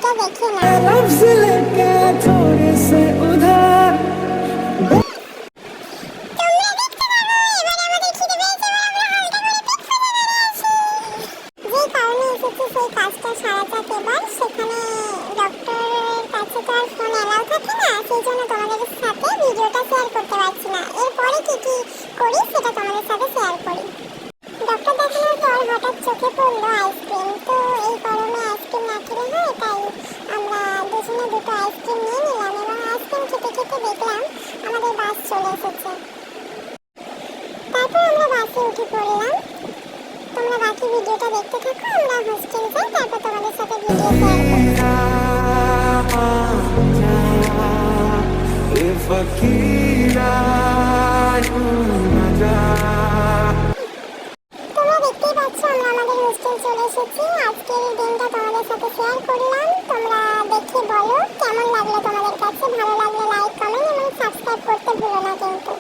ভিডিওটা দেখে নাও। लफ्ज़ लेके थोड़े से उधार তোমরা দেখতে পারো এবারে আমাদের খিদে পেয়েছে, এবার আমরা হালকা করে পেট ভরে আসি। যে কারণে এসেছি সেই কাজটা সারা যাক এবার। সেখানে ডক্টরের কাছে তো আর ফোন অ্যালাউ থাকে না, সেই জন্য তোমাদের সাথে ভিডিওটা শেয়ার করতে পারছি না। এরপরে কি কি করি সেটা তোমাদের সাথে শেয়ার করি। ডক্টর দেখানোর পর হঠাৎ চোখে পড়লো আইসক্রিম। তো এই গরমে আইসক্রিম না খেলে হয়, তাই আমরা দুজনে দুটো আইসক্রিম নিয়ে নিলাম এবং আইসক্রিম খেতে খেতে দেখলাম আমাদের বাস চলে এসেছে। তারপর আমরা বাসে উঠে পড়লাম। তোমরা বাকি ভিডিওটা দেখতে থাকো, আমরা হোস্টেল যাই, তারপর তোমাদের সাথে ভিডিও শেয়ার করব। फकीरा তোমরা দেখতেই পাচ্ছ আমরা আমাদের হোস্টেল চলে এসেছি। আজকের দিনটা তোমাদের সাথে শেয়ার করলাম। তোমরা দেখে বলো কেমন লাগলো তোমাদের কাছে। ভালো লাগলে লাইক, কমেন্ট এবং সাবস্ক্রাইব করতে ভুলো না কিন্তু।